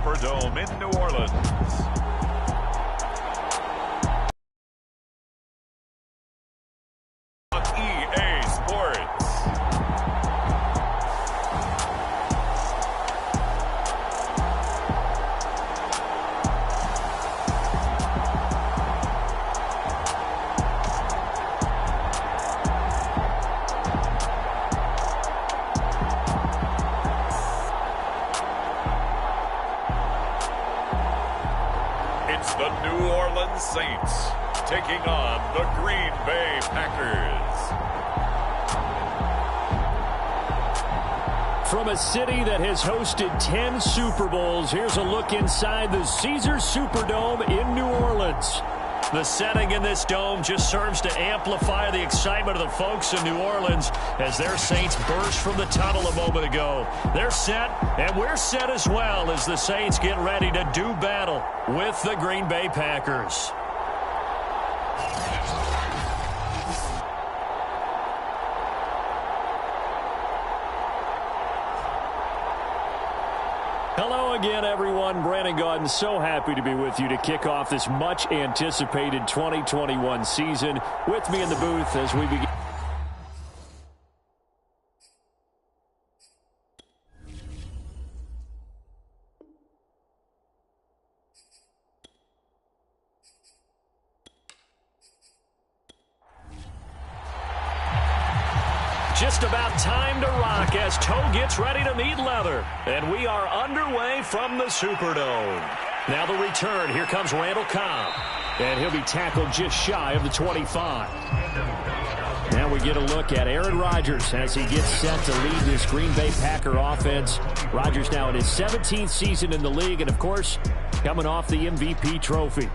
Superdome in New Orleans. EA Sports. It's the New Orleans Saints taking on the Green Bay Packers. From a city that has hosted 10 Super Bowls, here's a look inside the Caesars Superdome in New Orleans. The setting in this dome just serves to amplify the excitement of the folks in New Orleans as their Saints burst from the tunnel a moment ago. They're set, and we're set as well as the Saints get ready to do battle with the Green Bay Packers. Hello again, everyone. Brandon Gaudin, so happy to be with you to kick off this much-anticipated 2021 season. With me in the booth as we begin. Just about time to rock as toe gets ready to meet leather. And we are underway from the Superdome. Now the return. Here comes Randall Cobb. And he'll be tackled just shy of the 25. Now we get a look at Aaron Rodgers as he gets set to lead this Green Bay Packer offense. Rodgers now in his 17th season in the league and, of course, coming off the MVP trophy.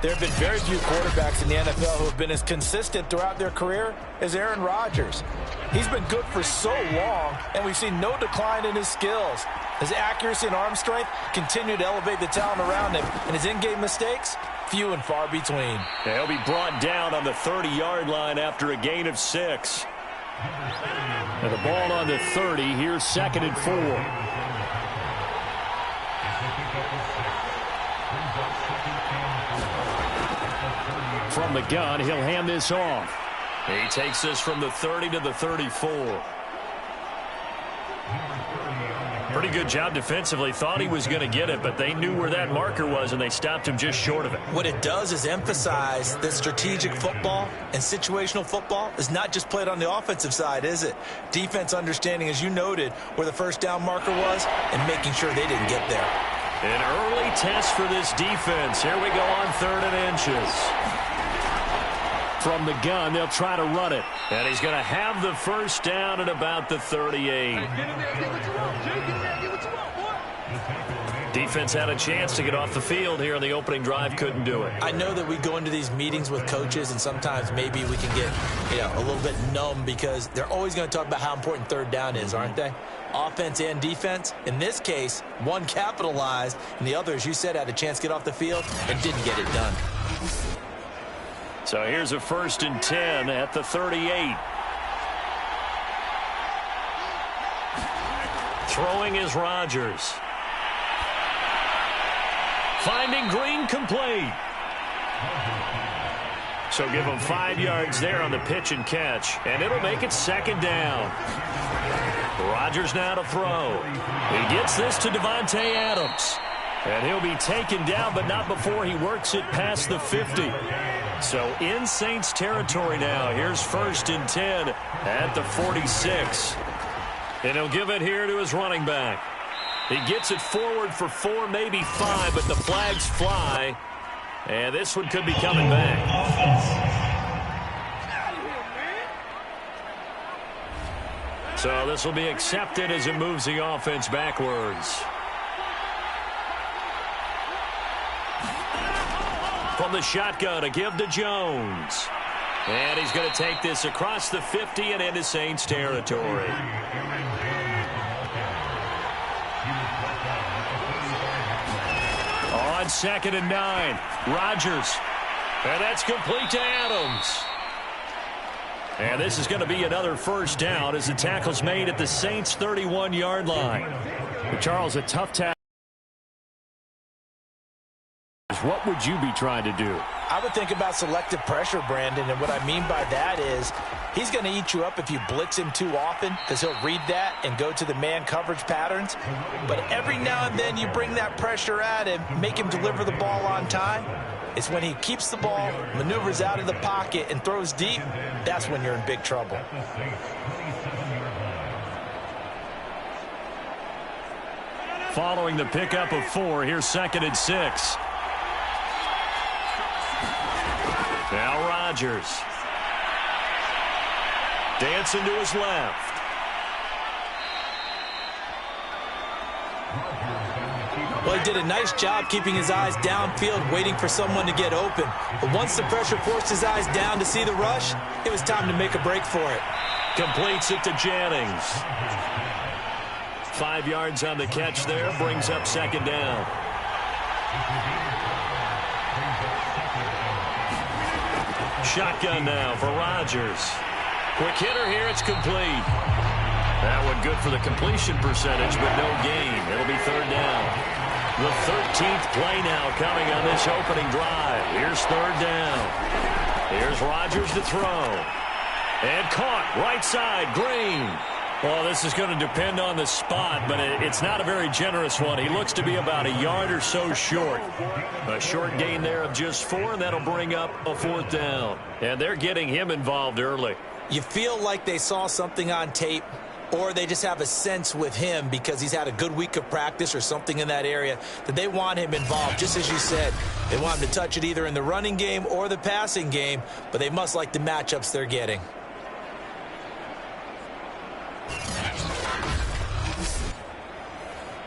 There have been very few quarterbacks in the NFL who have been as consistent throughout their career as Aaron Rodgers. He's been good for so long, and we've seen no decline in his skills. His accuracy and arm strength continue to elevate the talent around him, and his in-game mistakes, few and far between. He'll be brought down on the 30-yard line after a gain of 6. And the ball on the 30. Here's 2nd and 4. From the gun, he'll hand this off. He takes this from the 30 to the 34. Pretty good job defensively. Thought he was going to get it, but they knew where that marker was, and they stopped him just short of it. What it does is emphasize that strategic football and situational football is not just played on the offensive side, is it? Defense understanding, as you noted, where the first down marker was and making sure they didn't get there. An early test for this defense. Here we go on 3rd and inches. From the gun, they'll try to run it. And he's going to have the first down at about the 38. Defense had a chance to get off the field here in the opening drive, couldn't do it. I know that we go into these meetings with coaches, and sometimes maybe we can get a little bit numb because they're always going to talk about how important 3rd down is, aren't they? Offense and defense. In this case, one capitalized, and the other, as you said, had a chance to get off the field and didn't get it done. So here's a 1st and 10 at the 38. Throwing is Rodgers. Finding Green complete. So give him 5 yards there on the pitch and catch, and it'll make it 2nd down. Rodgers now to throw. He gets this to Devontae Adams. And he'll be taken down, but not before he works it past the 50. So in Saints territory now. Here's 1st and 10 at the 46. And he'll give it here to his running back. He gets it forward for 4, maybe 5, but the flags fly. And this one could be coming back. So this will be accepted as it moves the offense backwards. From the shotgun, a give to Jones. And he's going to take this across the 50 and into Saints territory. On 2nd and 9, Rodgers. And that's complete to Adams. And this is going to be another first down as the tackle's made at the Saints' 31-yard line. Charles, a tough tackle. what would you be trying to do? I would think about selective pressure, Brandon, and what I mean by that is he's going to eat you up if you blitz him too often because he'll read that and go to the man coverage patterns. But every now and then you bring that pressure at him, make him deliver the ball on time. It's when he keeps the ball, maneuvers out of the pocket, and throws deep, that's when you're in big trouble. Following the pickup of 4, here's 2nd and 6. Now Rodgers. Dancing to his left. Well, he did a nice job keeping his eyes downfield, waiting for someone to get open. But once the pressure forced his eyes down to see the rush, it was time to make a break for it. Completes it to Jennings. 5 yards on the catch there, brings up 2nd down. Shotgun now for Rodgers. Quick hitter here, it's complete. That one good for the completion percentage, but no gain. It'll be 3rd down. The 13th play now coming on this opening drive. Here's 3rd down. Here's Rodgers to throw. And caught right side, Green. Well, this is going to depend on the spot, but it's not a very generous one. He looks to be about a yard or so short. A short gain there of just 4, and that'll bring up a 4th down. And they're getting him involved early. You feel like they saw something on tape, or they just have a sense with him because he's had a good week of practice or something in that area that they want him involved. Just as you said, they want him to touch it either in the running game or the passing game, but they must like the matchups they're getting.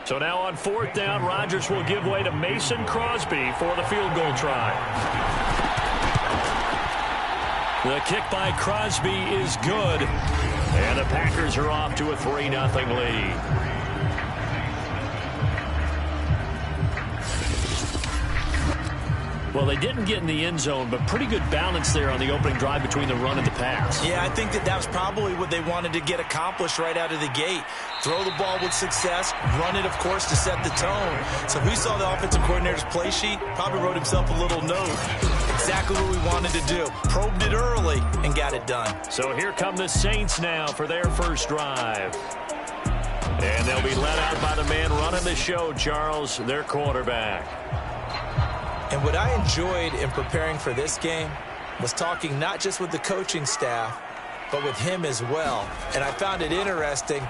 So now on 4th down, Rodgers will give way to Mason Crosby for the field goal try. The kick by Crosby is good. And the Packers are off to a 3-0 lead. Well, they didn't get in the end zone, but pretty good balance there on the opening drive between the run and the pass. Yeah, I think that was probably what they wanted to get accomplished right out of the gate. Throw the ball with success, run it, of course, to set the tone. So we saw the offensive coordinator's play sheet, probably wrote himself a little note. Exactly what we wanted to do. Probed it early and got it done. So here come the Saints now for their first drive. And they'll be led out by the man running the show, Charles, their quarterback. And what I enjoyed in preparing for this game was talking not just with the coaching staff, but with him as well. And I found it interesting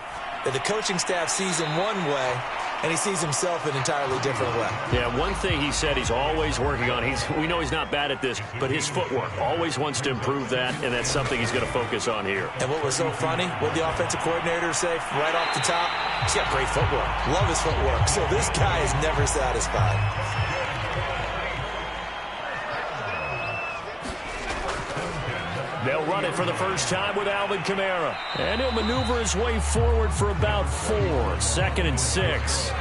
that the coaching staff sees him one way, and he sees himself an entirely different way. Yeah, one thing he said he's always working on, we know he's not bad at this, but his footwork, always wants to improve that, and that's something he's going to focus on here. And what was so funny, what the offensive coordinator say right off the top, he's got great footwork. Love his footwork. So this guy is never satisfied. They'll run it for the first time with Alvin Kamara. And he'll maneuver his way forward for about 4. 2nd and 6.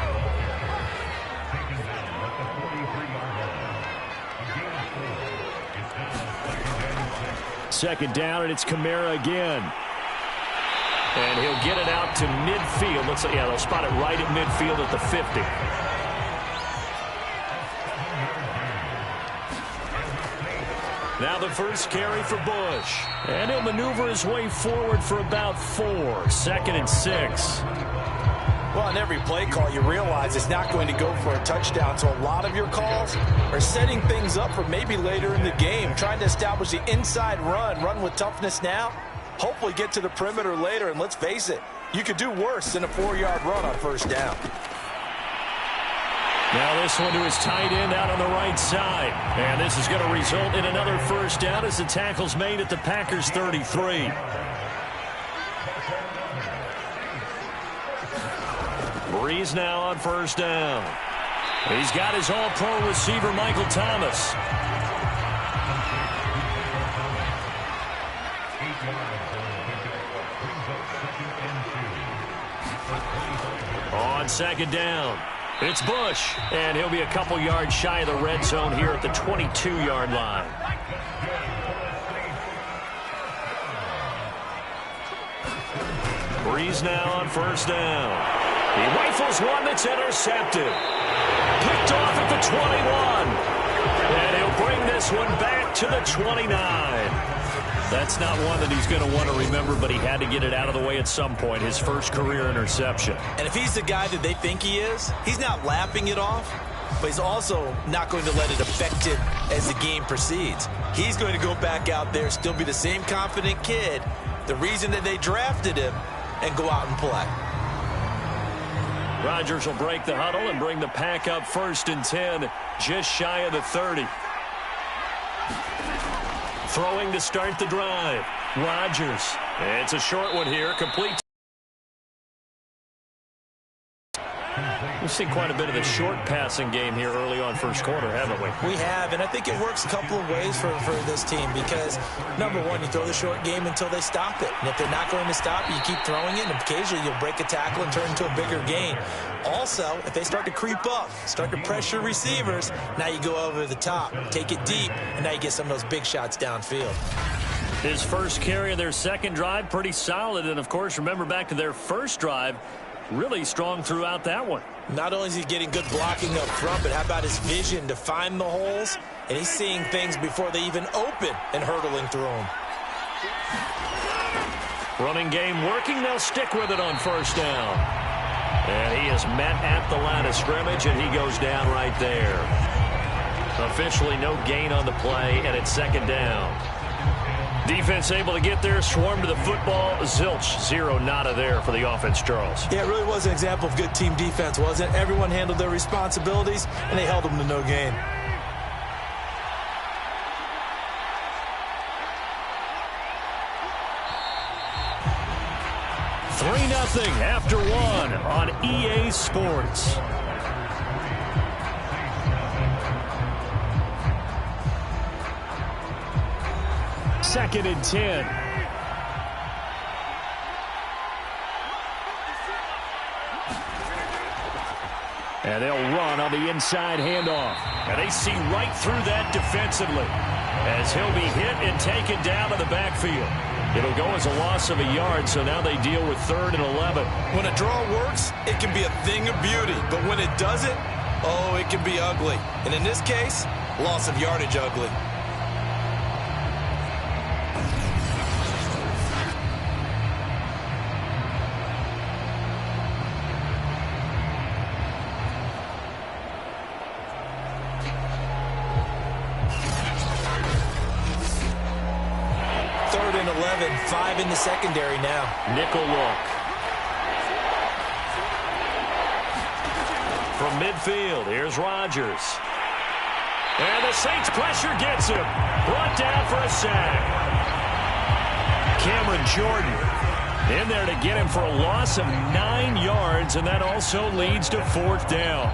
Second down, and it's Kamara again. And he'll get it out to midfield. Looks like, yeah, they'll spot it right at midfield at the 50. Now the first carry for Bush. And he'll maneuver his way forward for about 4. 2nd and 6. Well, on every play call, you realize it's not going to go for a touchdown. So a lot of your calls are setting things up for maybe later in the game, trying to establish the inside run with toughness now, hopefully get to the perimeter later. And let's face it, you could do worse than a 4-yard run on first down. Now this one to his tight end out on the right side. And this is going to result in another first down as the tackle's made at the Packers 33. Breeze now on first down. He's got his all-pro receiver, Michael Thomas. On second down, it's Bush, and he'll be a couple yards shy of the red zone here at the 22-yard line. Breeze now on first down. He rifles one that's intercepted. Picked off at the 21. this one back to the 29. That's not one that he's going to want to remember, but he had to get it out of the way at some point, his first career interception. And if he's the guy that they think he is, he's not lapping it off, but he's also not going to let it affect him as the game proceeds. He's going to go back out there, still be the same confident kid, the reason that they drafted him, and go out and play. Rodgers will break the huddle and bring the pack up 1st and 10, just shy of the 30. Throwing to start the drive. Rodgers. It's a short one here, complete. We've seen quite a bit of the short passing game here early on first quarter, haven't we? We have, and I think it works a couple of ways for this team because, number one, you throw the short game until they stop it. And if they're not going to stop, you keep throwing it, and occasionally you'll break a tackle and turn into a bigger gain. Also, if they start to creep up, start to pressure receivers, now you go over the top, take it deep, and now you get some of those big shots downfield. His first carry of their second drive, pretty solid. And, of course, remember back to their first drive, really strong throughout that one. Not only is he getting good blocking up front, but how about his vision to find the holes? And he's seeing things before they even open and hurdling through them. Running game working. They'll stick with it on first down. And he is met at the line of scrimmage, and he goes down right there. Officially no gain on the play, and it's second down. Defense able to get there, swarm to the football. Zilch, zero nada there for the offense, Charles. Yeah, it really was an example of good team defense, wasn't it? Everyone handled their responsibilities, and they held them to no gain. Three 0 after one on EA Sports. Second and 10. And they'll run on the inside handoff. And they see right through that defensively as he'll be hit and taken down to the backfield. It'll go as a loss of a yard, so now they deal with 3rd and 11. When a draw works, it can be a thing of beauty. But when it doesn't, oh, it can be ugly. And in this case, loss of yardage ugly. Five in the secondary now. Nickel look. From midfield, here's Rodgers. And the Saints pressure gets him. Brought down for a sack. Cameron Jordan in there to get him for a loss of 9 yards, and that also leads to 4th down.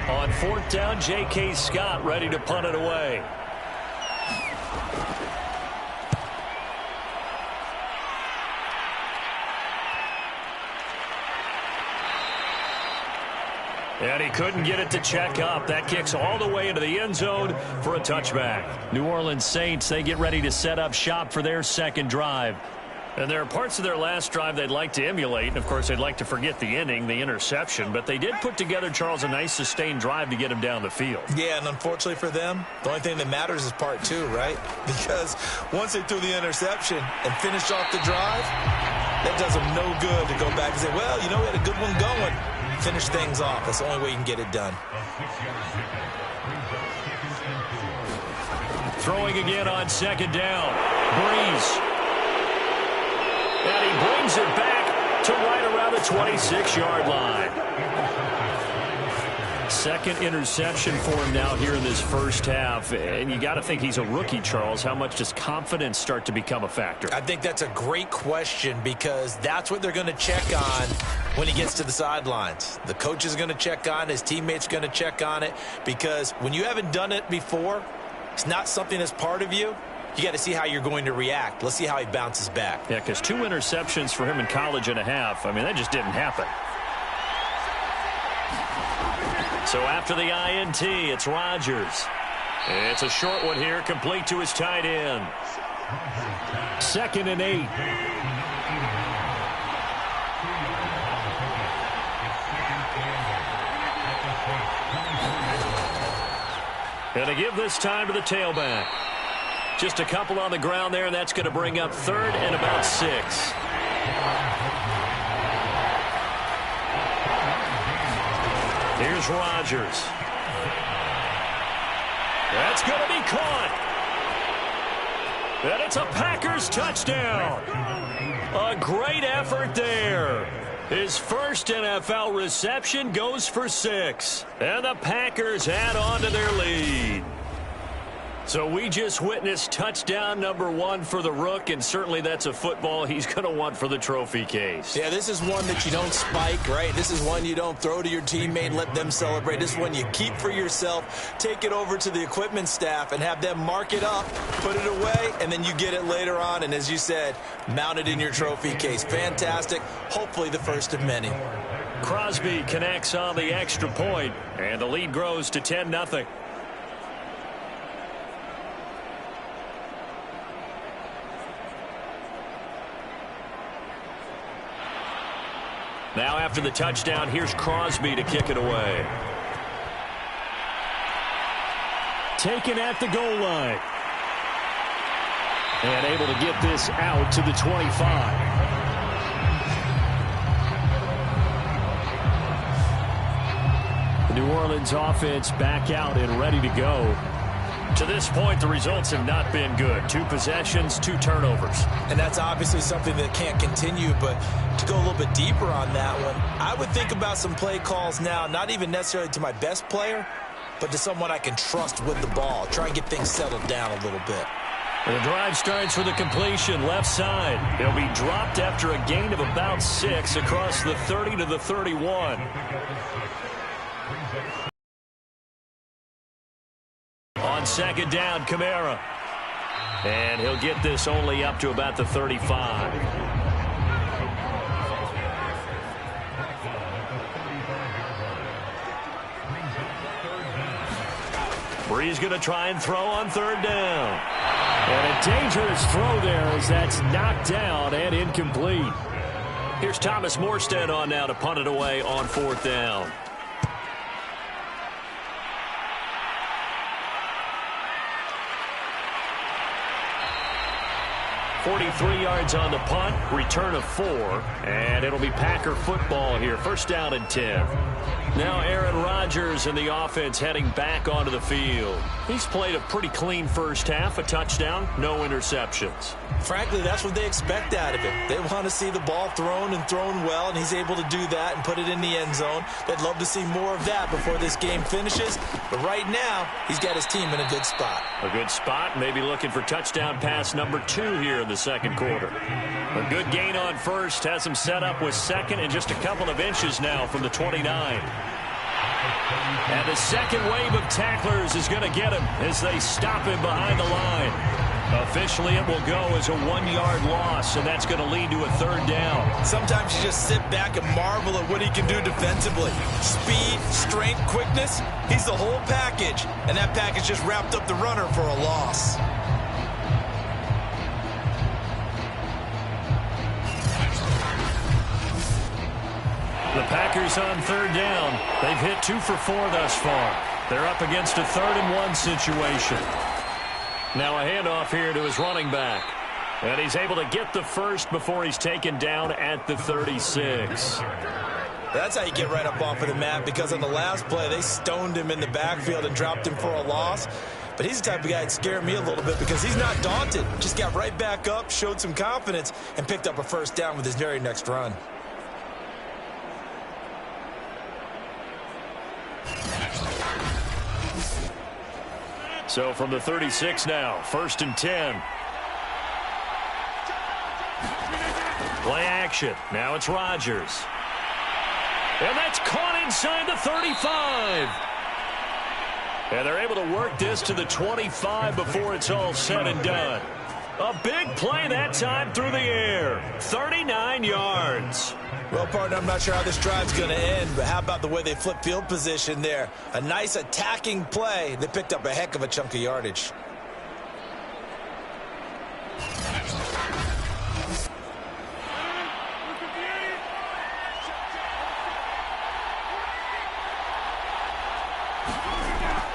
On 4th down, J.K. Scott ready to punt it away. And he couldn't get it to check up. That kicks all the way into the end zone for a touchback. New Orleans Saints, they get ready to set up shop for their second drive. And there are parts of their last drive they'd like to emulate. And, of course, they'd like to forget the inning, the interception. But they did put together, Charles, a nice sustained drive to get him down the field. Yeah, and unfortunately for them, the only thing that matters is part 2, right? Because once they threw the interception and finished off the drive, that does them no good to go back and say, well, you know, we had a good one going. Finish things off. That's the only way you can get it done. Throwing again on second down. Breeze. And he brings it back to right around the 26-yard line. Second interception for him now here in this first half. And you got to think he's a rookie, Charles. How much does confidence start to become a factor? I think that's a great question because that's what they're going to check on when he gets to the sidelines. The coach is going to check on it. His teammates are going to check on it because when you haven't done it before, it's not something that's part of you. You got to see how you're going to react. Let's see how he bounces back. Yeah, because 2 interceptions for him in college and a half. I mean, that just didn't happen. So after the INT, it's Rodgers. It's a short one here, complete to his tight end. 2nd and 8. Going to give this time to the tailback. Just a couple on the ground there, and that's going to bring up 3rd and about 6. Here's Rodgers. That's going to be caught. And it's a Packers touchdown. A great effort there. His first NFL reception goes for 6. And the Packers add on to their lead. So we just witnessed touchdown number 1 for the Rook, and certainly that's a football he's going to want for the trophy case. Yeah, this is one that you don't spike, right? This is one you don't throw to your teammate and let them celebrate. This is one you keep for yourself, take it over to the equipment staff, and have them mark it up, put it away, and then you get it later on, and as you said, mount it in your trophy case. Fantastic. Hopefully the first of many. Crosby connects on the extra point, and the lead grows to 10-0. Now after the touchdown, here's Crosby to kick it away. Taken at the goal line. And able to get this out to the 25. The New Orleans offense back out and ready to go. To this point, the results have not been good. 2 possessions, 2 turnovers. And that's obviously something that can't continue, but to go a little bit deeper on that one, I would think about some play calls now, not even necessarily to my best player, but to someone I can trust with the ball. Try and get things settled down a little bit. The drive starts with a completion left side. He'll be dropped after a gain of about 6 across the 30 to the 31. On 2nd down, Kamara. And he'll get this only up to about the 35. Bree's going to try and throw on 3rd down. And a dangerous throw there as that's knocked down and incomplete. Here's Thomas Morstead on now to punt it away on 4th down. 43 yards on the punt, return of 4, and it'll be Packer football here. 1st down and 10. Now Aaron Rodgers and the offense heading back onto the field. He's played a pretty clean first half, a touchdown, no interceptions. Frankly, that's what they expect out of him. They want to see the ball thrown and thrown well, and he's able to do that and put it in the end zone. They'd love to see more of that before this game finishes, but right now, he's got his team in a good spot. A good spot, maybe looking for touchdown pass number 2 here in the 2nd quarter. A good gain on 1st, has him set up with 2nd and just a couple of inches now from the 29. And the second wave of tacklers is going to get him as they stop him behind the line. Officially, it will go as a 1-yard loss, and that's going to lead to a 3rd down. Sometimes you just sit back and marvel at what he can do defensively. Speed, strength, quickness, he's the whole package. And that package just wrapped up the runner for a loss. The Packers on 3rd down. They've hit 2 for 4 thus far. They're up against a 3rd and 1 situation. Now a handoff here to his running back. And he's able to get the first before he's taken down at the 36. That's how you get right up off of the mat, because on the last play, they stoned him in the backfield and dropped him for a loss. But he's the type of guy that scared me a little bit because he's not daunted. Just got right back up, showed some confidence, and picked up a 1st down with his very next run. So from the 36 now, 1st and 10. Play action. Now it's Rodgers. And that's caught inside the 35. And they're able to work this to the 25 before it's all said and done. A big play that time through the air. 39 yards. Well, partner, I'm not sure how this drive's going to end, but how about the way they flip field position there? A nice attacking play. They picked up a heck of a chunk of yardage.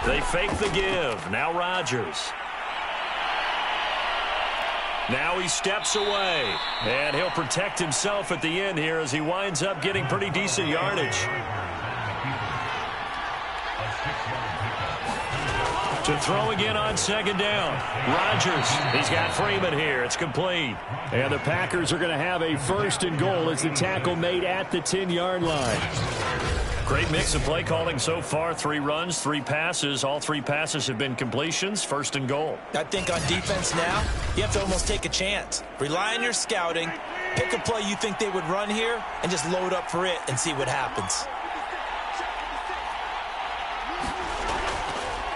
They fake the give. Now Rodgers. Now he steps away, and he'll protect himself at the end here as he winds up getting pretty decent yardage. To throw again on second down. Rodgers, he's got Freeman here. It's complete. And the Packers are going to have a 1st and goal as the tackle made at the 10-yard line. Great mix of play calling so far. 3 runs, 3 passes. All 3 passes have been completions. 1st and goal. I think on defense now, you have to almost take a chance. Rely on your scouting. Pick a play you think they would run here and just load up for it and see what happens.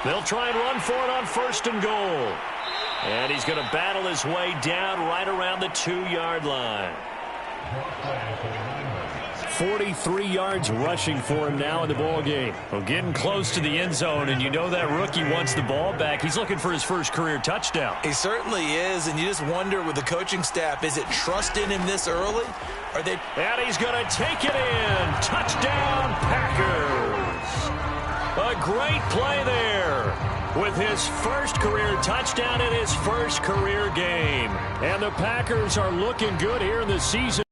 They'll try and run for it on 1st and goal. And he's going to battle his way down right around the 2-yard line. 43 yards rushing for him now in the ball game. Well, getting close to the end zone, and you know that rookie wants the ball back. He's looking for his first career touchdown. He certainly is, and you just wonder with the coaching staff, is it trust in him this early? Or they... And he's going to take it in. Touchdown, Packers. A great play there with his first career touchdown in his first career game. And the Packers are looking good here in the season.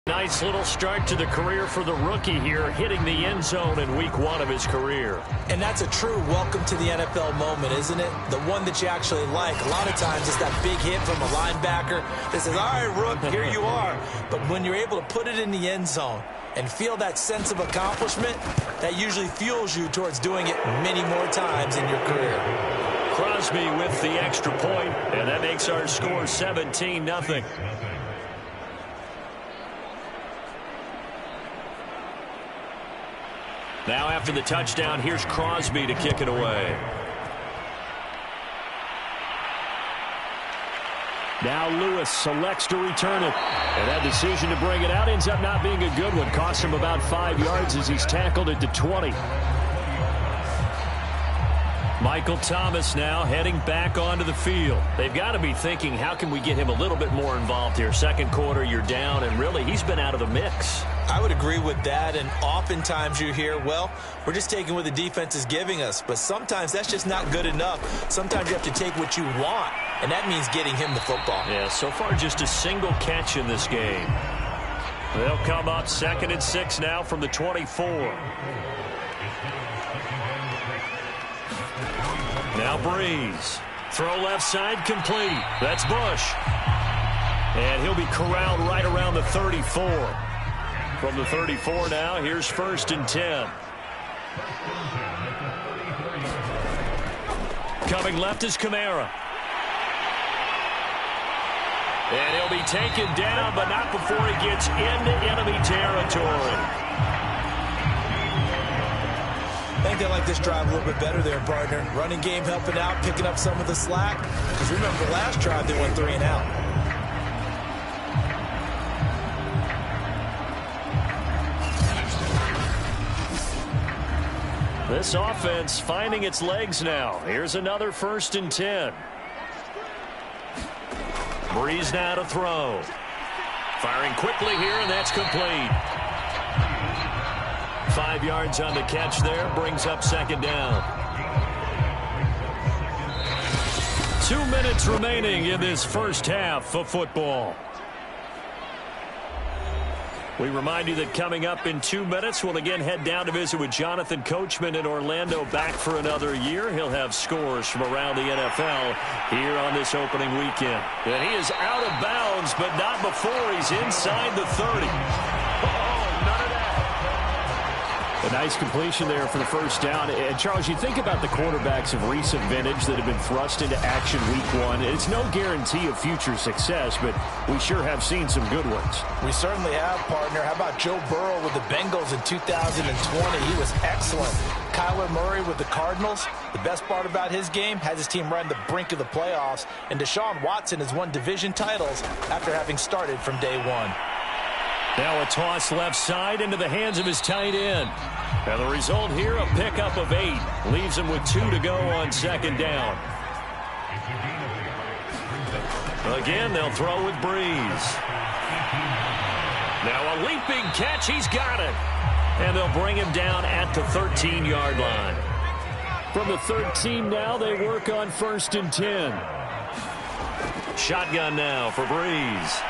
Nice little start to the career for the rookie here, hitting the end zone in week 1 of his career. And that's a true welcome to the NFL moment, isn't it? The one that you actually like. A lot of times it's that big hit from a linebacker that says, all right, Rook, here you are. But when you're able to put it in the end zone and feel that sense of accomplishment, that usually fuels you towards doing it many more times in your career. Crosby with the extra point, and that makes our score 17-0. Now after the touchdown, here's Crosby to kick it away. Now Lewis selects to return it. And that decision to bring it out ends up not being a good one. Cost him about 5 yards as he's tackled at the 20. Michael Thomas now heading back onto the field. They've got to be thinking, how can we get him a little bit more involved here? Second quarter, you're down, and really, he's been out of the mix. I would agree with that, and oftentimes you hear, well, we're just taking what the defense is giving us, but sometimes that's just not good enough. Sometimes you have to take what you want, and that means getting him the football. Yeah, so far just a single catch in this game. They'll come up 2nd and 6 now from the 24. Now Breeze. Throw left side complete. That's Bush. And he'll be corralled right around the 34. From the 34 now, here's 1st and 10. Coming left is Kamara. And he'll be taken down, but not before he gets into enemy territory. I think they like this drive a little bit better there, partner. Running game helping out, picking up some of the slack. Because remember, the last drive they went 3 and out. This offense finding its legs now. Here's another 1st and 10. Breeze now to throw. Firing quickly here, and that's complete. 5 yards on the catch there, brings up 2nd down. 2 minutes remaining in this first half of football. We remind you that coming up in 2 minutes, we'll again head down to visit with Jonathan Coachman in Orlando, back for another year. He'll have scores from around the NFL here on this opening weekend. And he is out of bounds, but not before he's inside the 30. A nice completion there for the first down. And, Charles, you think about the quarterbacks of recent vintage that have been thrust into action week 1. It's no guarantee of future success, but we sure have seen some good ones. We certainly have, partner. How about Joe Burrow with the Bengals in 2020? He was excellent. Kyler Murray with the Cardinals. The best part about his game has his team right on the brink of the playoffs. And Deshaun Watson has won division titles after having started from day one. Now a toss left side into the hands of his tight end. And the result here, a pickup of 8. Leaves him with 2 to go on second down. Again, they'll throw with Breeze. Now a leaping catch. He's got it. And they'll bring him down at the 13-yard line. From the 13 now, they work on 1st and 10. Shotgun now for Breeze.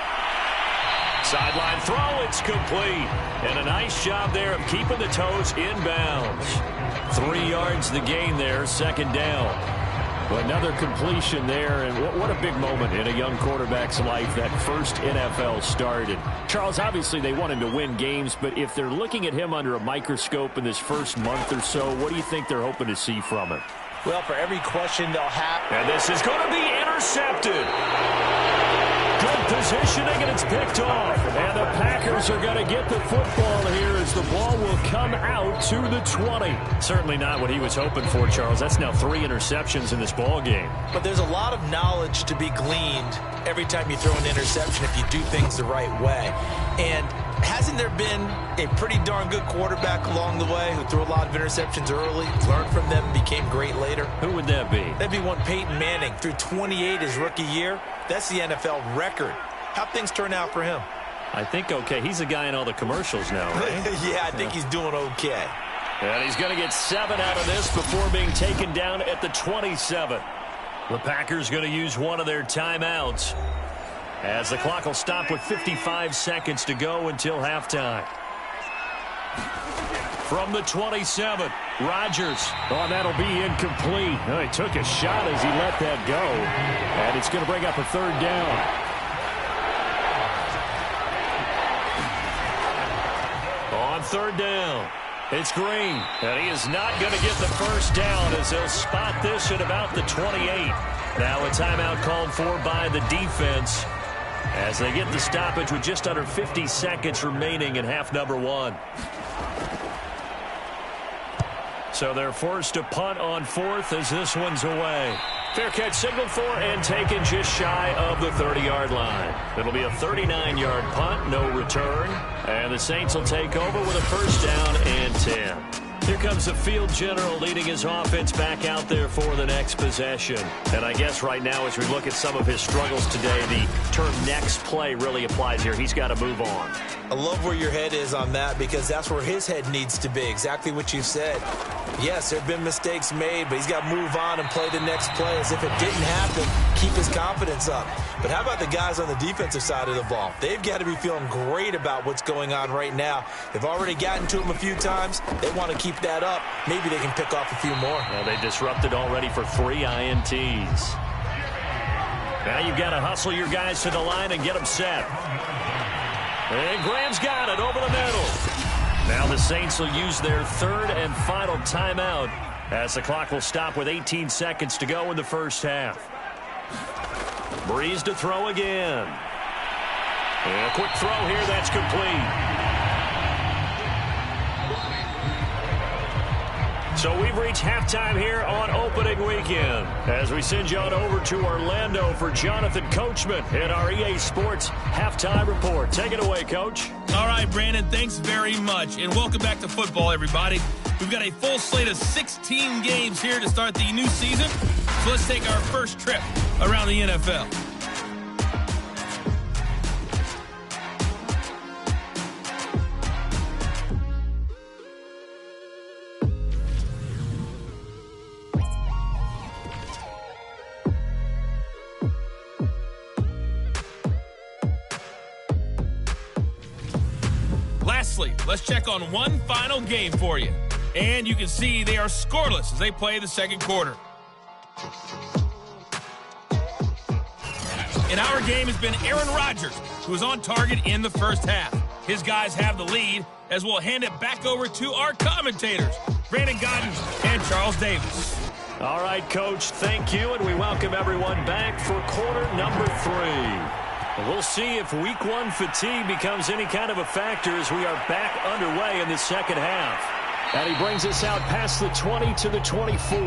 Sideline throw, it's complete. And a nice job there of keeping the toes inbounds. 3 yards the gain there, second down. Well, another completion there, and what a big moment in a young quarterback's life, that first NFL start. And Charles, obviously they want him to win games, but if they're looking at him under a microscope in this first month or so, what do you think they're hoping to see from him? Well, for every question they'll have. And this is going to be intercepted. Good positioning, and it's picked off. And the Packers are going to get the football here as the ball will come out to the 20. Certainly not what he was hoping for, Charles. That's now 3 interceptions in this ball game. But there's a lot of knowledge to be gleaned every time you throw an interception if you do things the right way. And hasn't there been a pretty darn good quarterback along the way who threw a lot of interceptions early, learned from them, became great later? Who would that be? That'd be one Peyton Manning. Threw 28 his rookie year. That's the NFL record. How'd things turn out for him? I think okay. He's the guy in all the commercials now, right? Yeah, I think he's doing okay. And he's going to get 7 out of this before being taken down at the 27. The Packers going to use one of their timeouts as the clock will stop with 55 seconds to go until halftime. From the 27, Rodgers. Oh, that'll be incomplete. Oh, he took a shot as he let that go. And it's going to bring up a 3rd down. On 3rd down, it's Green. And he is not going to get the first down as they'll spot this at about the 28. Now a timeout called for by the defense as they get the stoppage with just under 50 seconds remaining in half number 1. So they're forced to punt on 4th as this one's away. Fair catch signaled for and taken just shy of the 30-yard line. It'll be a 39-yard punt, no return. And the Saints will take over with a first down and 10. Here comes the field general leading his offense back out there for the next possession. And I guess right now as we look at some of his struggles today, the term next play really applies here. He's got to move on. I love where your head is on that because that's where his head needs to be. Exactly what you said. Yes, there have been mistakes made, but he's got to move on and play the next play as if it didn't happen. Keep his confidence up. But how about the guys on the defensive side of the ball? They've got to be feeling great about what's going on right now. They've already gotten to him a few times. They want to keep that up. Maybe they can pick off a few more. Well, they disrupted already for 3 INTs. Now you've got to hustle your guys to the line and get them set. And Graham's got it over the middle. Now the Saints will use their 3rd and final timeout as the clock will stop with 18 seconds to go in the first half. Breeze to throw again. And a quick throw here, that's complete. So we've reached halftime here on opening weekend as we send you on over to Orlando for Jonathan Coachman in our EA Sports halftime report. Take it away, Coach. All right, Brandon, thanks very much. And welcome back to football, everybody. We've got a full slate of 16 games here to start the new season. So let's take our first trip around the NFL. Lastly, let's check on one final game for you. And you can see they are scoreless as they play the second quarter. And our game has been Aaron Rodgers, who is on target in the first half. His guys have the lead as we'll hand it back over to our commentators, Brandon Godden and Charles Davis. All right, Coach, thank you, and we welcome everyone back for quarter number 3. We'll see if week 1 fatigue becomes any kind of a factor as we are back underway in the second half. And he brings us out past the 20 to the 24.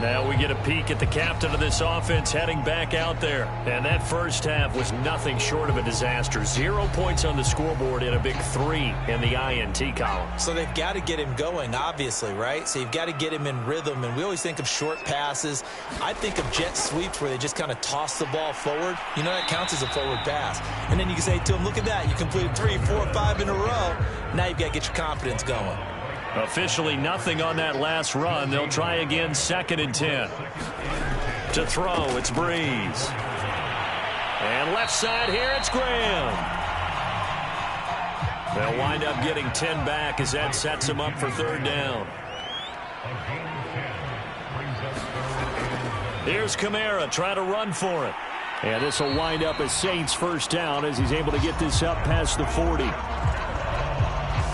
Now we get a peek at the captain of this offense heading back out there. And that first half was nothing short of a disaster. 0 points on the scoreboard and a big 3 in the INT column. So they've got to get him going, obviously, right? So you've got to get him in rhythm. And we always think of short passes. I think of jet sweeps where they just kind of toss the ball forward. You know, that counts as a forward pass. And then you can say to him, look at that. You completed 3, 4, 5 in a row. Now you've got to get your confidence going. Officially nothing on that last run. They'll try again, 2nd and 10. To throw, it's Breeze. And left side here, it's Graham. They'll wind up getting 10 back as that sets them up for 3rd down. Here's Kamara, try to run for it. And this will wind up as Saints' 1st down as he's able to get this up past the 40.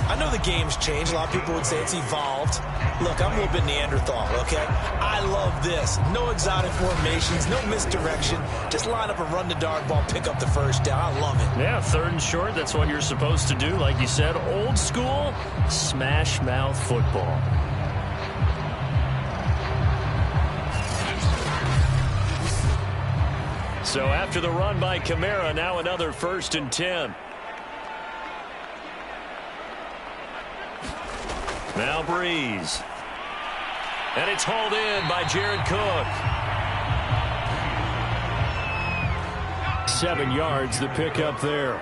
I know the game's changed. A lot of people would say it's evolved. Look, I'm a little bit Neanderthal, okay? I love this. No exotic formations, no misdirection. Just line up a run the dart ball, pick up the 1st down. I love it. Yeah, 3rd and short. That's what you're supposed to do. Like you said, old school, smash mouth football. So after the run by Kamara, now another 1st and 10. Now Breeze. And it's hauled in by Jared Cook. 7 yards, the pickup there.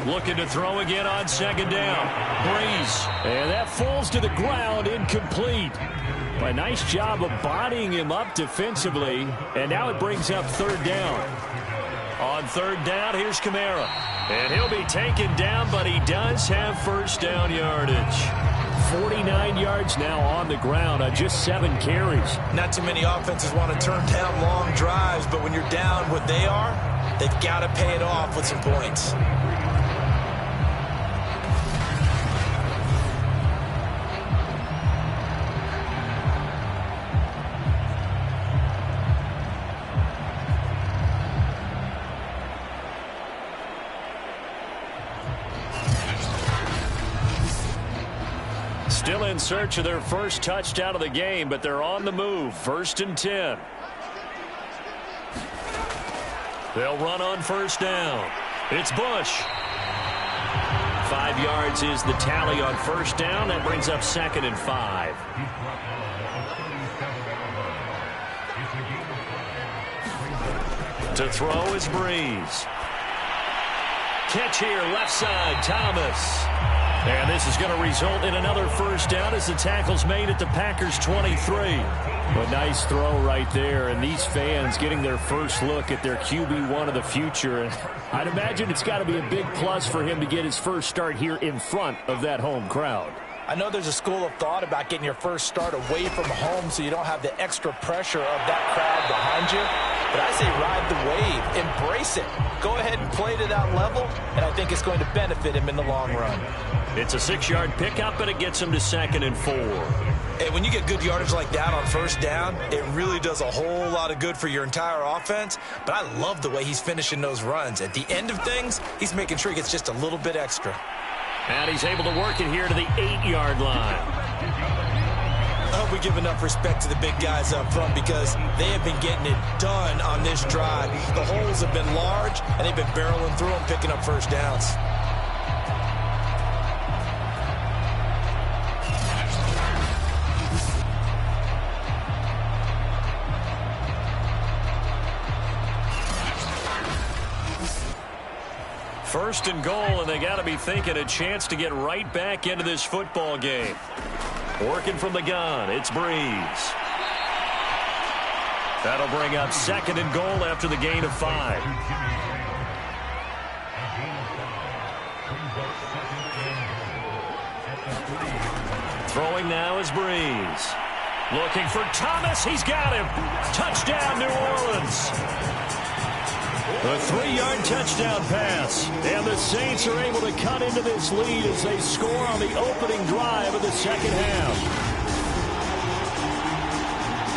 Looking to throw again on 2nd down. Breeze. And that falls to the ground, incomplete. A nice job of bodying him up defensively. And now it brings up 3rd down. On 3rd down, here's Kamara. And he'll be taken down, but he does have 1st down yardage. 49 yards now on the ground on just 7 carries. Not too many offenses want to turn down long drives, but when you're down what they are, they've got to pay it off with some points. Still in search of their 1st touchdown of the game, but they're on the move. 1st and 10. They'll run on 1st down. It's Bush. 5 yards is the tally on 1st down. That brings up 2nd and 5. To throw is Breeze. Catch here, left side, Thomas. And this is going to result in another 1st down as the tackle's made at the Packers' 23. A nice throw right there, and these fans getting their first look at their QB1 of the future. I'd imagine it's got to be a big plus for him to get his first start here in front of that home crowd. I know there's a school of thought about getting your first start away from home so you don't have the extra pressure of that crowd behind you. But I say ride the wave. Embrace it. Go ahead and play to that level, and I think it's going to benefit him in the long run. It's a 6-yard pickup, but it gets him to 2nd and 4. And when you get good yardage like that on 1st down, it really does a whole lot of good for your entire offense. But I love the way he's finishing those runs. At the end of things, he's making sure he gets just a little bit extra. And he's able to work it here to the 8-yard line. I hope we give enough respect to the big guys up front because they have been getting it done on this drive. The holes have been large, and they've been barreling through them, picking up 1st downs. First and goal, and they got to be thinking a chance to get right back into this football game. Working from the gun, it's Breeze. That'll bring up 2nd and goal after the gain of 5. Throwing now is Breeze. Looking for Thomas. He's got him. Touchdown, New Orleans. A 3-yard touchdown pass. And the Saints are able to cut into this lead as they score on the opening drive of the 2nd half.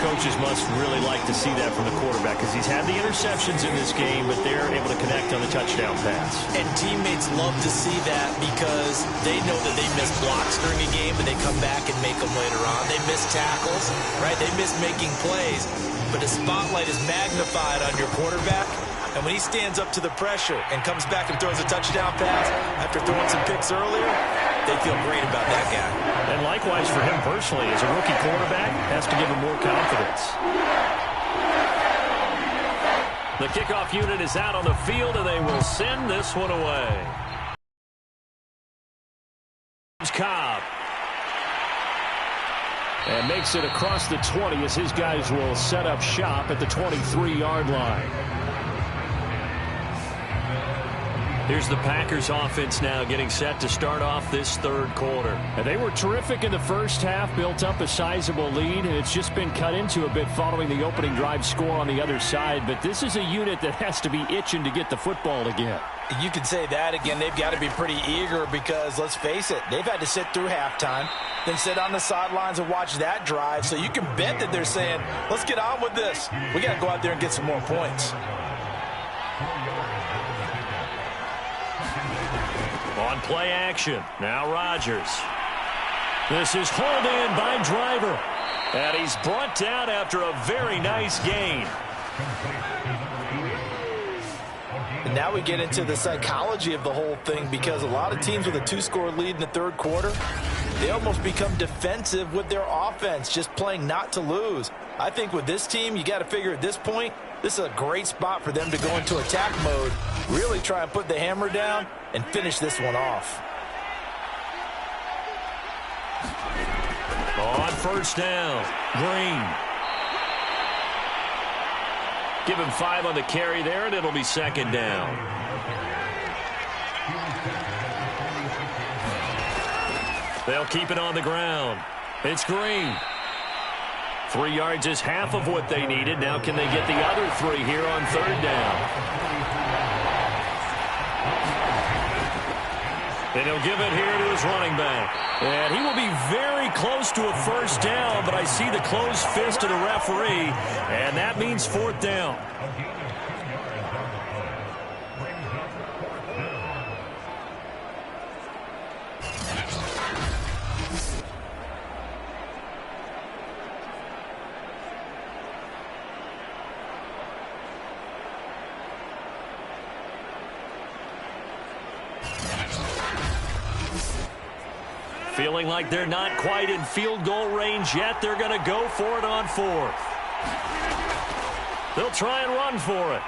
coaches must really like to see that from the quarterback because he's had the interceptions in this game, but they're able to connect on the touchdown pass. And teammates love to see that because they know that they miss blocks during a game, and they come back and make them later on. They miss tackles, right? They miss making plays. But the spotlight is magnified on your quarterback, and when he stands up to the pressure and comes back and throws a touchdown pass after throwing some picks earlier, they feel great about that guy. And likewise for him personally, as a rookie quarterback, has to give him more confidence. The kickoff unit is out on the field, and they will send this one away. Cobb. And makes it across the 20 as his guys will set up shop at the 23-yard line. Here's the Packers offense now getting set to start off this third quarter. And they were terrific in the first half, built up a sizable lead, and it's just been cut into a bit following the opening drive score on the other side. But this is a unit that has to be itching to get the football again. You could say that again. They've got to be pretty eager because, let's face it, they've had to sit through halftime, then sit on the sidelines and watch that drive. So you can bet that they're saying, let's get on with this. We got to go out there and get some more points. On play action, now Rodgers. This is hauled in by Driver. And he's brought down after a very nice gain. And now we get into the psychology of the whole thing, because a lot of teams with a 2-score lead in the third quarter, they almost become defensive with their offense, just playing not to lose. I think with this team, you got to figure at this point, this is a great spot for them to go into attack mode, really try and put the hammer down and finish this one off. On first down, Green. Give him 5 on the carry there, and it'll be second down. They'll keep it on the ground. It's Green. 3 yards is half of what they needed. Now can they get the other 3 here on third down? And he'll give it here to his running back. And he will be very close to a first down, but I see the closed fist of the referee, and that means fourth down. Feeling like they're not quite in field goal range yet. They're going to go for it on fourth. They'll try and run for it.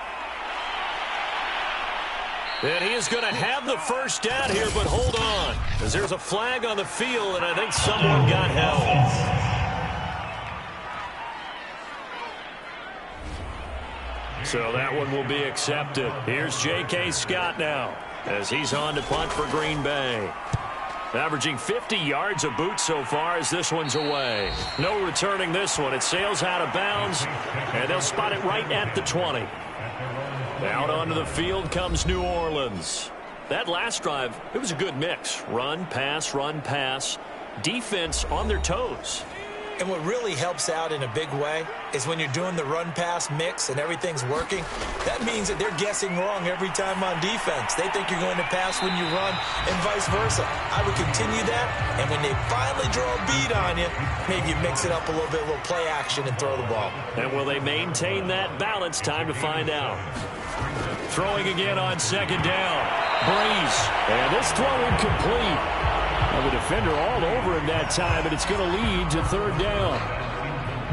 And he is going to have the first down here, but hold on, as there's a flag on the field, and I think someone got held. So that one will be accepted. Here's J.K. Scott now, as he's on to punt for Green Bay. Averaging 50 yards a boot so far as this one's away. No returning this one. It sails out of bounds, and they'll spot it right at the 20. Out onto the field comes New Orleans. That last drive, it was a good mix. Run, pass, defense on their toes. And what really helps out in a big way is when you're doing the run-pass mix and everything's working, that means that they're guessing wrong every time on defense. They think you're going to pass when you run and vice versa. I would continue that, and when they finally draw a bead on you, maybe you mix it up a little bit, a little play action, and throw the ball. And will they maintain that balance? Time to find out. Throwing again on second down. Breeze. And this throw incomplete. Now the defender all over him that time, but it's going to lead to third down.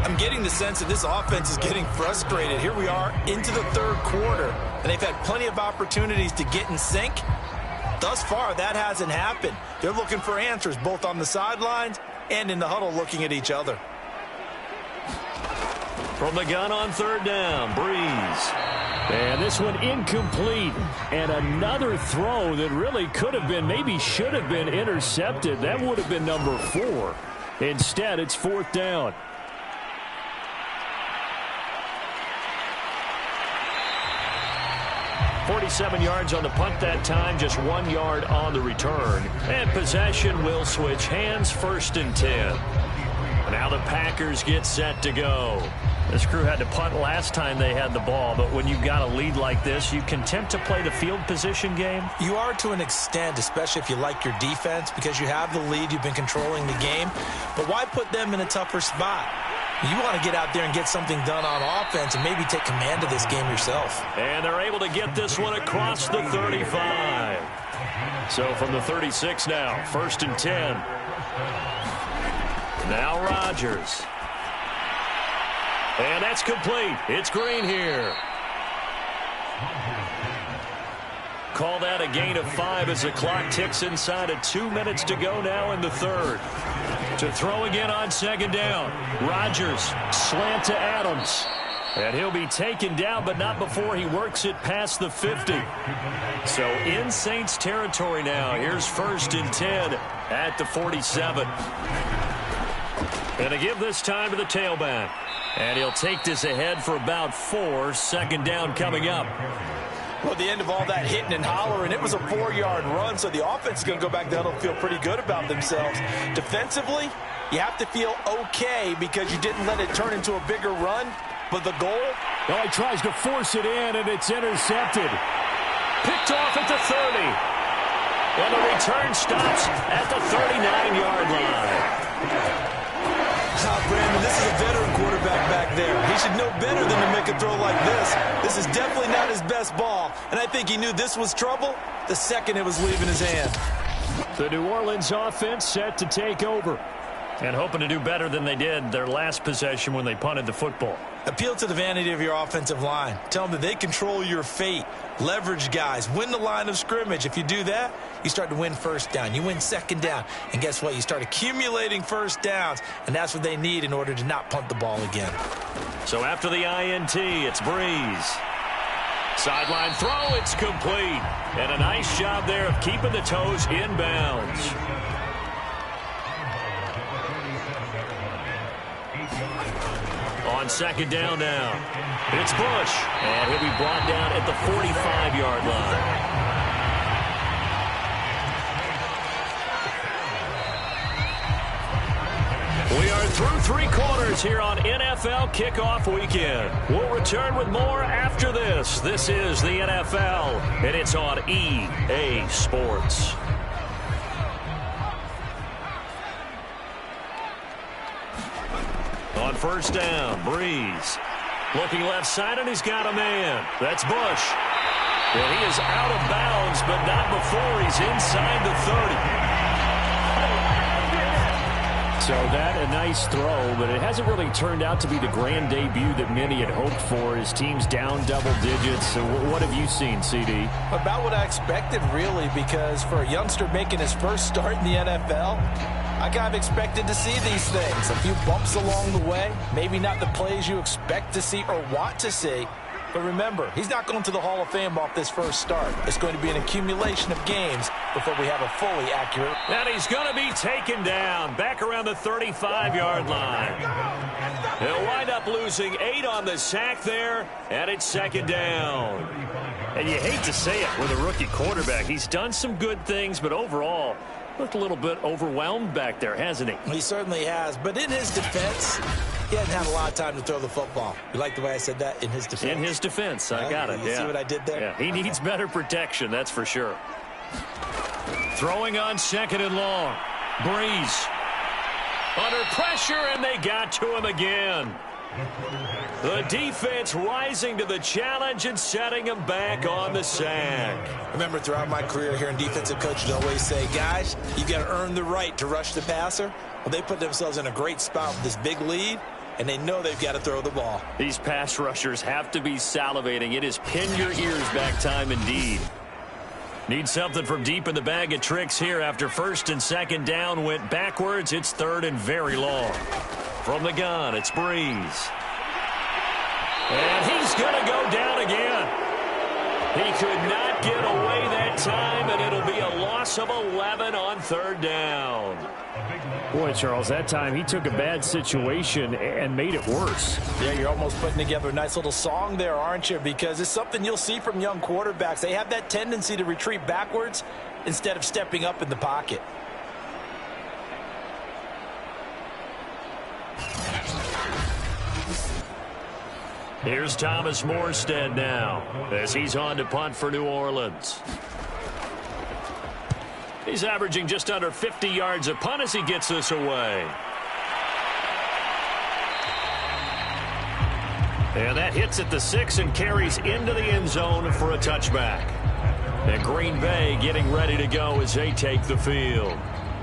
I'm getting the sense that this offense is getting frustrated. Here we are into the third quarter, and they've had plenty of opportunities to get in sync. Thus far, that hasn't happened. They're looking for answers both on the sidelines and in the huddle looking at each other. From the gun on third down, Breeze. And this one incomplete. And another throw that really could have been, maybe should have been intercepted. That would have been number 4. Instead, it's fourth down. .47 yards on the punt that time, just 1 yard on the return. And possession will switch hands, 1st and 10. Now the Packers get set to go. This crew had to punt last time they had the ball, but when you've got a lead like this, you content to play the field position game? You are to an extent, especially if you like your defense, because you have the lead, you've been controlling the game. But why put them in a tougher spot? You want to get out there and get something done on offense and maybe take command of this game yourself. And they're able to get this one across the 35. So from the 36 now, 1st and 10. Now Rodgers. And that's complete. It's Green here. Call that a gain of 5 as the clock ticks inside of 2 minutes to go now in the 3rd. To throw again on 2nd down. Rodgers, slant to Adams. And he'll be taken down, but not before he works it past the 50. So in Saints territory now. Here's 1st and 10 at the 47. And to give this time to the tailback. And he'll take this ahead for about 4. 2nd down coming up. Well, at the end of all that hitting and hollering, it was a 4-yard run, so the offense is going to go back down and feel pretty good about themselves. Defensively, you have to feel okay because you didn't let it turn into a bigger run. But the goal? Well, he tries to force it in, and it's intercepted. Picked off at the 30. And the return stops at the 39-yard line. Brandon, this is a veteran quarterback back there. He should know better than to make a throw like this. This is definitely not his best ball, and I think he knew this was trouble the second it was leaving his hand. The New Orleans offense set to take over and hoping to do better than they did their last possession when they punted the football. Appeal to the vanity of your offensive line. Tell them that they control your fate. Leverage guys. Win the line of scrimmage. If you do that, you start to win 1st down. You win 2nd down. And guess what? You start accumulating 1st downs. And that's what they need in order to not punt the ball again. So after the INT, it's Breeze. Sideline throw, it's complete. And a nice job there of keeping the toes inbounds. On 2nd down now, it's Bush, and he'll be brought down at the 45-yard line. We are through 3 quarters here on NFL Kickoff Weekend. We'll return with more after this. This is the NFL, and it's on EA Sports. On 1st down, Breeze. Looking left side, and he's got a man. That's Bush. Well, he is out of bounds, but not before he's inside the 30. So that a nice throw, but it hasn't really turned out to be the grand debut that many had hoped for. His team's down double digits. So what have you seen, CD? About what I expected, really, because for a youngster making his first start in the NFL, I kind of expected to see these things. A few bumps along the way, maybe not the plays you expect to see or want to see. But remember, he's not going to the Hall of Fame off this first start. It's going to be an accumulation of games before we have a fully accurate. And he's going to be taken down back around the 35-yard line. He'll wind up losing 8 on the sack there, and it's 2nd down. And you hate to say it with a rookie quarterback. He's done some good things, but overall, looked a little bit overwhelmed back there, hasn't he? He certainly has. But in his defense, he hasn't had a lot of time to throw the football. You like the way I said that? In his defense? In his defense. I got it. You see what I did there? Yeah, he needs better protection, that's for sure. Throwing on 2nd and long. Breeze. Under pressure, and they got to him again. The defense rising to the challenge and setting him back on the sack. Remember, throughout my career here in defensive coaches always say, guys, you got to earn the right to rush the passer. Well, they put themselves in a great spot with this big lead, and they know they've got to throw the ball. These pass rushers have to be salivating. It is pin your ears back time indeed. Need something from deep in the bag of tricks here after 1st and 2nd down went backwards. It's 3rd and very long. From the gun, it's Breeze. And he's going to go down again. He could not get away that time, and it'll be a loss of 11 on 3rd down. Boy, Charles, that time he took a bad situation and made it worse. Yeah, you're almost putting together a nice little song there, aren't you? Because it's something you'll see from young quarterbacks. They have that tendency to retreat backwards instead of stepping up in the pocket. Here's Thomas Morstead now as he's on to punt for New Orleans. He's averaging just under 50 yards a punt as he gets this away. And that hits at the 6 and carries into the end zone for a touchback. And Green Bay getting ready to go as they take the field.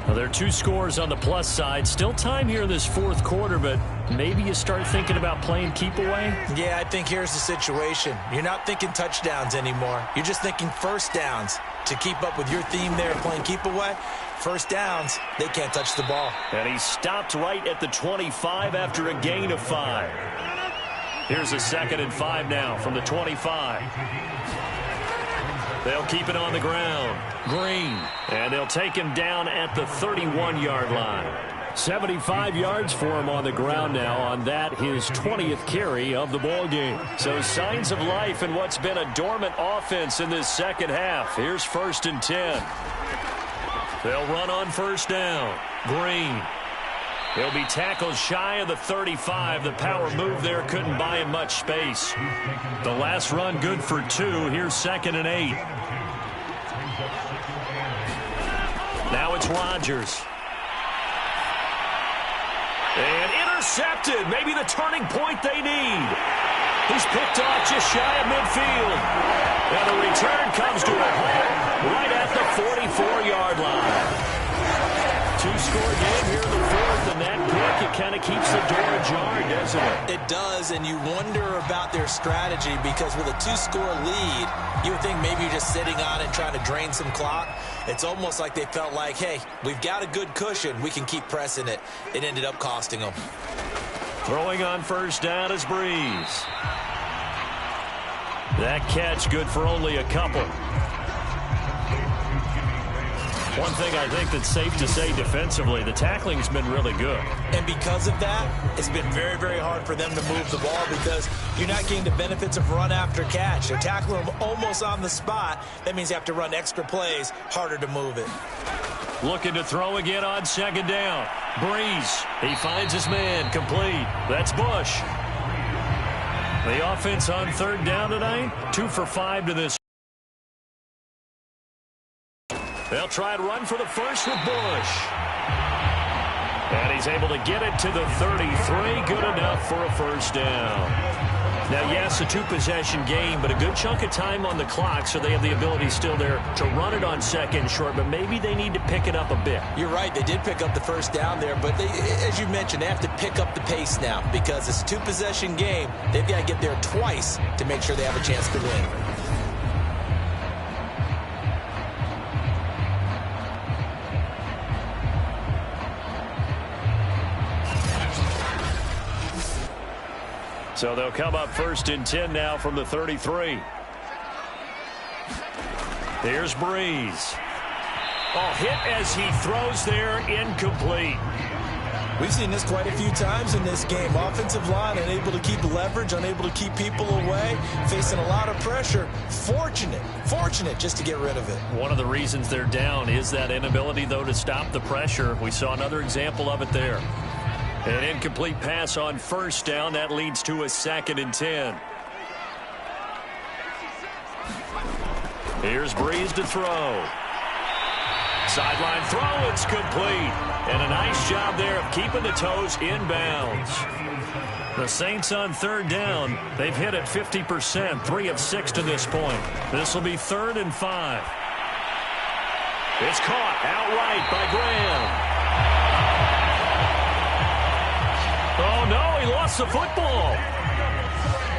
Well, there are 2 scores on the plus side. Still time here in this fourth quarter, but maybe you start thinking about playing keep away? Yeah, I think here's the situation. You're not thinking touchdowns anymore. You're just thinking first downs. To keep up with your theme there playing keep away, first downs, they can't touch the ball. And he stopped right at the 25 after a gain of 5. Here's a 2nd and 5 now from the 25. They'll keep it on the ground. Green. And they'll take him down at the 31-yard line. 75 yards for him on the ground now on that, his 20th carry of the ball game. So signs of life in what's been a dormant offense in this second half. Here's 1st and 10. They'll run on first down. Green. He'll be tackled shy of the 35. The power move there couldn't buy him much space. The last run good for 2. Here's 2nd and 8. Now it's Rodgers. And intercepted. Maybe the turning point they need. He's picked off just shy of midfield. And the return comes to a halt right at the 44-yard line. 2-score game here in the fourth, and that pick, it kind of keeps the door ajar, doesn't it? It does, and you wonder about their strategy because with a 2-score lead, you would think maybe you're just sitting on it trying to drain some clock. It's almost like they felt like, hey, we've got a good cushion. We can keep pressing it. It ended up costing them. Throwing on first down is Breeze. That catch good for only a couple. One thing I think that's safe to say defensively, the tackling's been really good. And because of that, it's been very, very hard for them to move the ball because you're not getting the benefits of run after catch. They're tackling them almost on the spot. That means you have to run extra plays, harder to move it. Looking to throw again on 2nd down. Breeze, he finds his man, complete. That's Bush. The offense on 3rd down tonight, 2 for 5 to this. They'll try and run for the first with Bush. And he's able to get it to the 33. Good enough for a first down. Now, yes, a 2-possession game, but a good chunk of time on the clock, so they have the ability still there to run it on 2nd short, but maybe they need to pick it up a bit. You're right. They did pick up the first down there, but they, as you mentioned, they have to pick up the pace now because it's a 2-possession game. They've got to get there twice to make sure they have a chance to win. So they'll come up 1st and 10 now from the 33. Here's Breeze. Oh, hit as he throws there, incomplete. We've seen this quite a few times in this game. Offensive line unable to keep leverage, unable to keep people away, facing a lot of pressure. Fortunate just to get rid of it. One of the reasons they're down is that inability, though, to stop the pressure. We saw another example of it there. An incomplete pass on first down. That leads to a 2nd and 10. Here's Breeze to throw. Sideline throw, it's complete. And a nice job there of keeping the toes in bounds. The Saints on 3rd down. They've hit it 50%, 3 of 6 to this point. This will be 3rd and 5. It's caught outright by Graham. Oh, no, he lost the football.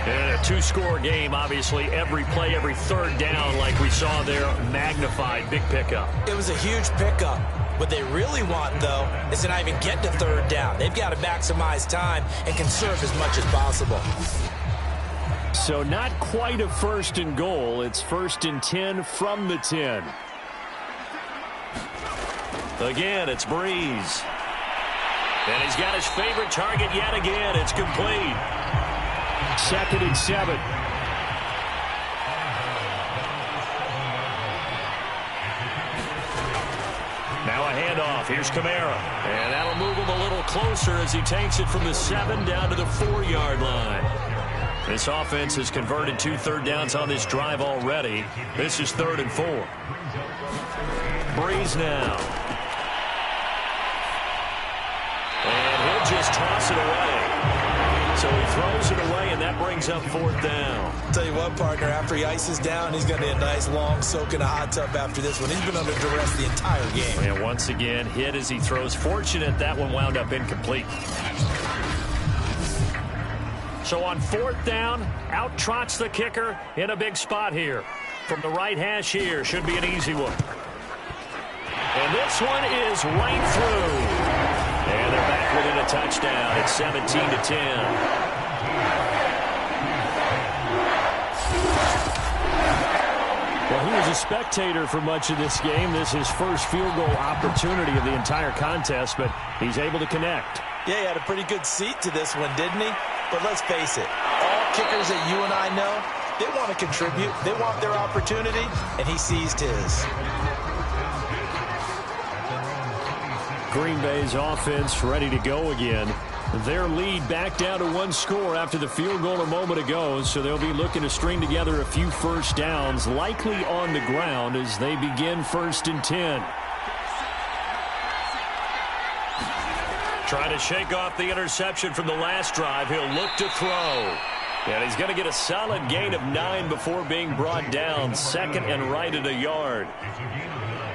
And a 2-score game, obviously, every play, every 3rd down, like we saw there, magnified, big pickup. It was a huge pickup. What they really want, though, is to not even get to 3rd down. They've got to maximize time and conserve as much as possible. So not quite a 1st and goal. It's 1st and 10 from the 10. Again, it's Breeze. And he's got his favorite target yet again. It's complete. 2nd and 7. Now a handoff. Here's Kamara. And that'll move him a little closer as he takes it from the 7 down to the 4-yard line. This offense has converted 2 third downs on this drive already. This is 3rd and 4. Breeze now. And he'll just toss it away. So he throws it away, and that brings up 4th down. Tell you what, partner, after he ices down, he's going to need a nice long soak in a hot tub after this one. He's been under duress the entire game. And once again, hit as he throws. Fortunate that one wound up incomplete. So on 4th down, out trots the kicker in a big spot here. From the right hash here, should be an easy one. And this one is right through. And they're back within a touchdown. It's 17-10. Well, he was a spectator for much of this game. This is his first field goal opportunity of the entire contest, but he's able to connect. Yeah, he had a pretty good seat to this one, didn't he? But let's face it, all kickers that you and I know, they want to contribute. They want their opportunity, and he seized his. Green Bay's offense ready to go again. Their lead back down to 1 score after the field goal a moment ago, so they'll be looking to string together a few first downs, likely on the ground as they begin 1st and 10. Trying to shake off the interception from the last drive. He'll look to throw. And he's going to get a solid gain of 9 before being brought down. 2nd and right at a yard.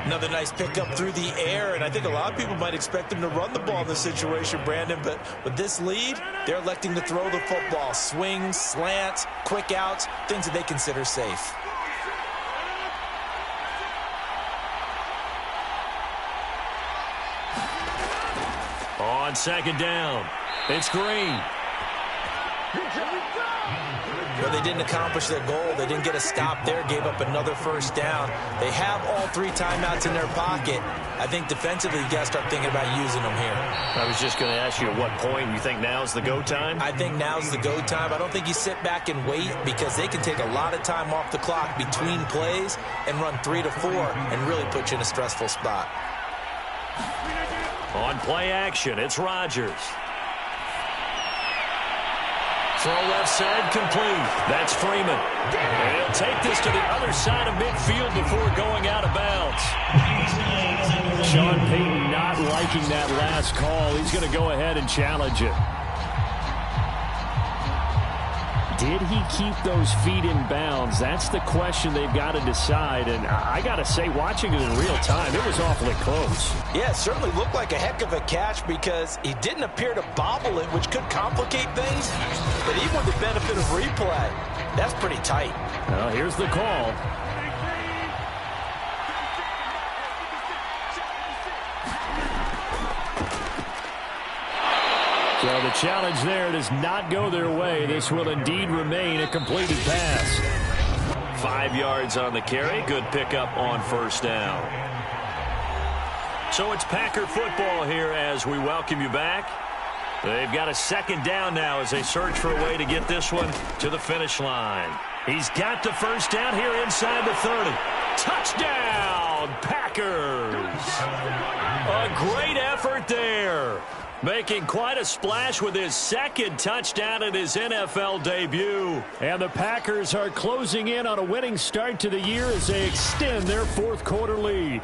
Another nice pickup through the air, and I think a lot of people might expect him to run the ball in this situation, Brandon, but with this lead, they're electing to throw the football. Swings, slants, quick outs, things that they consider safe. On 2nd down, it's Green. Well, they didn't accomplish their goal. They didn't get a stop there, gave up another first down. They have all 3 timeouts in their pocket. I think defensively, you got to start thinking about using them here. I was just going to ask you at what point you think now's the go time? I think now's the go time. I don't think you sit back and wait because they can take a lot of time off the clock between plays and run 3 to 4 and really put you in a stressful spot. On play action, it's Rodgers. Throw left side complete. That's Freeman. And he'll take this to the other side of midfield before going out of bounds. Sean Payton not liking that last call. He's going to go ahead and challenge it. Did he keep those feet in bounds? That's the question they've got to decide. And I got to say, watching it in real time, it was awfully close. Yeah, it certainly looked like a heck of a catch because he didn't appear to bobble it, which could complicate things. But even with the benefit of replay, that's pretty tight. Well, here's the call. So the challenge there does not go their way. This will indeed remain a completed pass. 5 yards on the carry. Good pickup on 1st down. So it's Packer football here as we welcome you back. They've got a 2nd down now as they search for a way to get this one to the finish line. He's got the 1st down here inside the 30. Touchdown, Packers! A great effort there. Making quite a splash with his 2nd touchdown in his NFL debut. And the Packers are closing in on a winning start to the year as they extend their 4th quarter lead.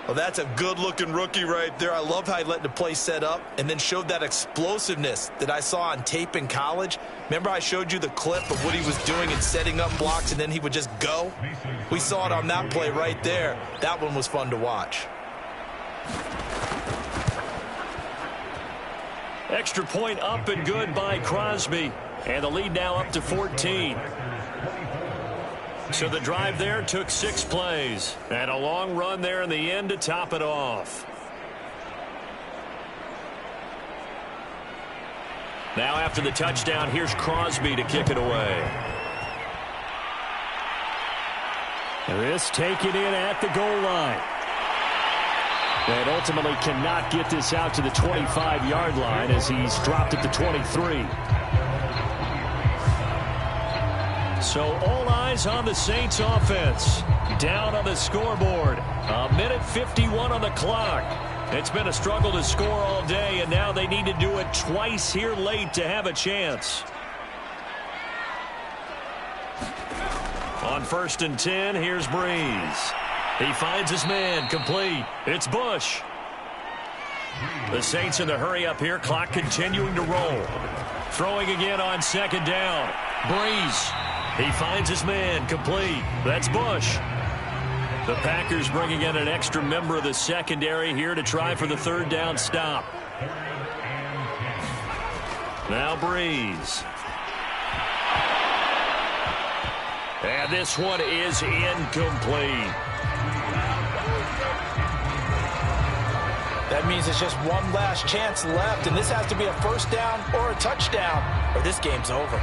Well, that's a good-looking rookie right there. I love how he let the play set up and then showed that explosiveness that I saw on tape in college. Remember I showed you the clip of what he was doing and setting up blocks, and then he would just go? We saw it on that play right there. That one was fun to watch. Extra point up and good by Crosby. And the lead now up to 14. So the drive there took 6 plays. And a long run there in the end to top it off. Now after the touchdown, here's Crosby to kick it away. This taken in at the goal line. And ultimately cannot get this out to the 25-yard line as he's dropped at the 23. So all eyes on the Saints offense. Down on the scoreboard. A minute 51 on the clock. It's been a struggle to score all day, and now they need to do it twice here late to have a chance. On 1st and 10, here's Breeze. He finds his man, complete. It's Bush. The Saints in the hurry up here, clock continuing to roll. Throwing again on 2nd down. Breeze. He finds his man, complete. That's Bush. The Packers bringing in an extra member of the secondary here to try for the 3rd down stop. Now Breeze. And this one is incomplete. That means it's just one last chance left, and this has to be a 1st down or a touchdown, or this game's over.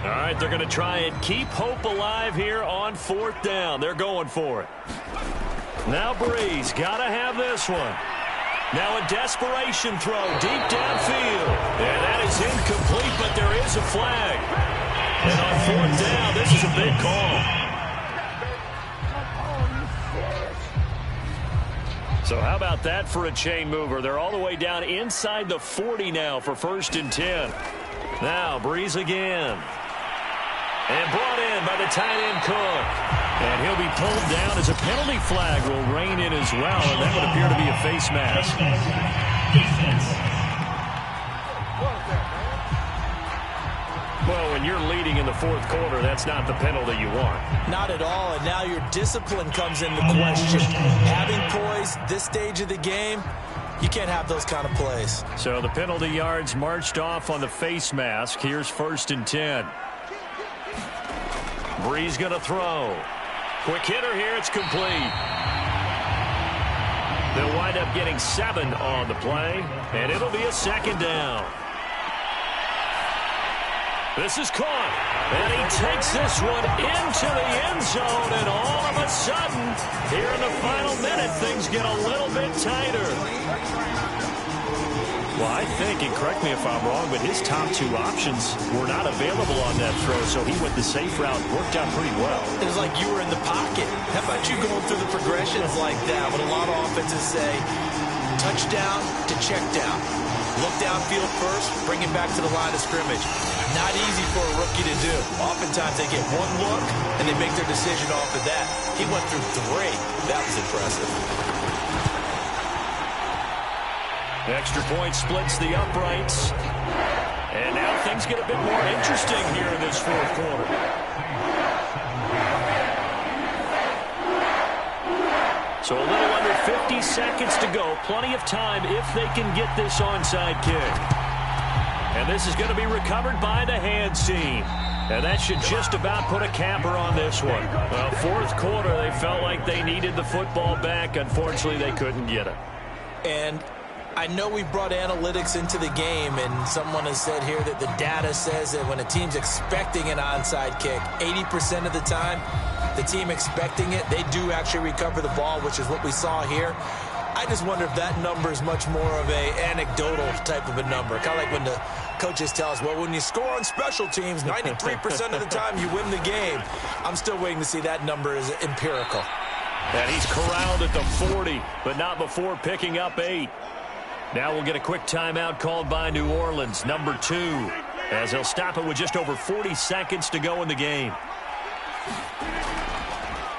All right, they're going to try and keep hope alive here on 4th down. They're going for it. Now Breeze, got to have this one. Now a desperation throw deep downfield. And that is incomplete, but there is a flag. And on 4th down, this is a big call. So how about that for a chain mover? They're all the way down inside the 40 now for 1st and 10. Now Breeze again. And brought in by the tight end Cook. And he'll be pulled down as a penalty flag will rein in as well. And that would appear to be a face mask. Well, when you're leading in the 4th quarter, that's not the penalty you want. Not at all, and now your discipline comes into question. Having poise this stage of the game, you can't have those kind of plays. So the penalty yards marched off on the face mask. Here's 1st and 10. Breeze going to throw. Quick hitter here. It's complete. They'll wind up getting 7 on the play, and it'll be a 2nd down. This is caught, and he takes this one into the end zone, and all of a sudden, here in the final minute, things get a little bit tighter. Well, I think, and correct me if I'm wrong, but his top 2 options were not available on that throw, so he went the safe route. Worked out pretty well. It was like you were in the pocket. How about you going through the progressions like that? What a lot of offenses say, touchdown to check down. Look downfield first, bring it back to the line of scrimmage. Not easy for a rookie to do. Oftentimes they get one look, and they make their decision off of that. He went through 3. That was impressive. Extra point splits the uprights. And now things get a bit more interesting here in this 4th quarter. So a little under 50 seconds to go. Plenty of time if they can get this onside kick. And this is going to be recovered by the hands team. And that should just about put a capper on this one. Well, 4th quarter, they felt like they needed the football back. Unfortunately, they couldn't get it. And I know we brought analytics into the game, and someone has said here that the data says that when a team's expecting an onside kick, 80% of the time, the team expecting it, they do actually recover the ball, which is what we saw here. I just wonder if that number is much more of a anecdotal type of a number. Kind of like when the coaches tell us, well, when you score on special teams, 93% of the time you win the game. I'm still waiting to see that number is empirical. And he's corralled at the 40, but not before picking up 8. Now we'll get a quick timeout called by New Orleans, number 2, as they'll stop it with just over 40 seconds to go in the game.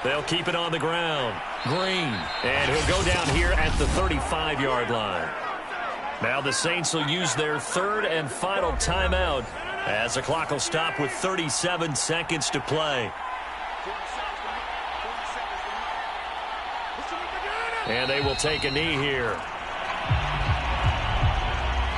They'll keep it on the ground. Green, and he'll go down here at the 35-yard line. Now the Saints will use their 3rd and final timeout as the clock will stop with 37 seconds to play. And they will take a knee here.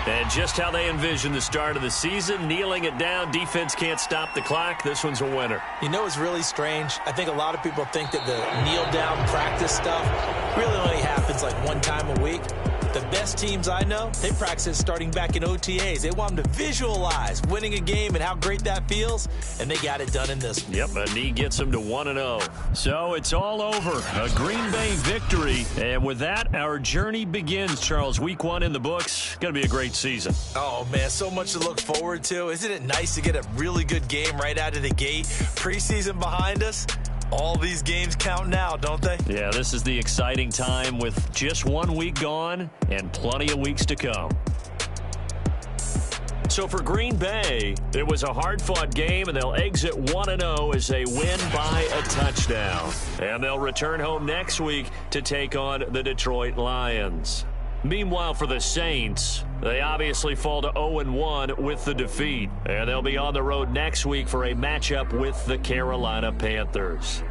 And just how they envision the start of the season, kneeling it down, defense can't stop the clock. This one's a winner. You know what's really strange? I think a lot of people think that the kneel-down practice stuff really only happens like one time a week. The best teams I know, they practice starting back in OTAs. They want them to visualize winning a game and how great that feels, and they got it done in this one. Yep, a knee gets them to 1-0. So it's all over. A Green Bay victory. And with that, our journey begins, Charles. Week 1 in the books. Going to be a great season. Oh, man, so much to look forward to. Isn't it nice to get a really good game right out of the gate? Preseason behind us. All these games count now, don't they? Yeah, this is the exciting time with just 1 week gone and plenty of weeks to come. So for Green Bay, it was a hard-fought game, and they'll exit 1-0 as they win by a touchdown. And they'll return home next week to take on the Detroit Lions. Meanwhile, for the Saints, they obviously fall to 0-1 with the defeat. And they'll be on the road next week for a matchup with the Carolina Panthers.